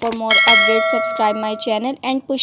For more updates, subscribe my channel and push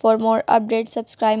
For more updates, subscribe.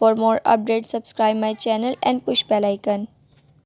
For more updates, subscribe my channel and push bell icon.